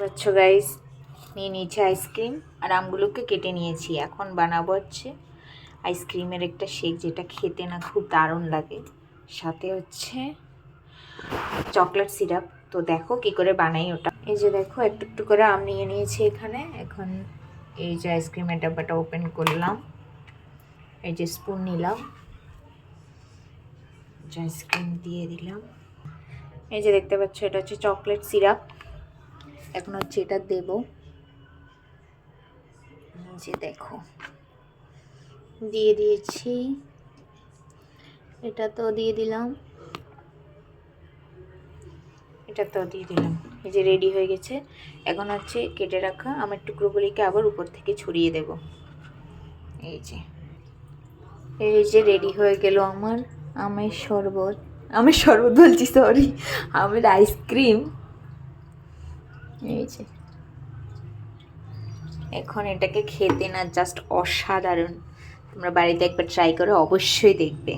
পাচ্ছ গাইস, নিয়ে নিয়েছি আইসক্রিম আর আমগুলোকে কেটে নিয়েছি। এখন বানাবো হচ্ছে আইসক্রিমের একটা শেক, যেটা খেতে না খুব দারুণ লাগে। সাথে হচ্ছে চকলেট সিরাপ। তো দেখো কি করে বানাই ওটা। এই যে দেখো একটু একটু করে আম নিয়ে নিয়েছি এখানে। এখন এই যে আইসক্রিমের ডাব্বাটা ওপেন করলাম, এই যে স্পুন নিলাম, আইসক্রিম দিয়ে দিলাম। এই যে দেখতে পাচ্ছ এটা হচ্ছে চকলেট সিরাপ। এখন হচ্ছে এটা দেব। যে দেখো দিয়ে দিয়েছি, এটা তো দিয়ে দিলাম, এটা তো দিয়ে দিলাম। এই যে রেডি হয়ে গেছে। এখন হচ্ছে কেটে রাখা আমের টুকরোগুলিকে আবার উপর থেকে ছড়িয়ে দেব। এই যে রেডি হয়ে গেল আমার আমের শরবত। আমের শরবত বলছি, সরি, আমের আইসক্রিম। এই যে এখন এটাকে খেতে না জাস্ট অসাধারণ। তোমরা বাড়িতে একবার ট্রাই করো, অবশ্যই দেখবে।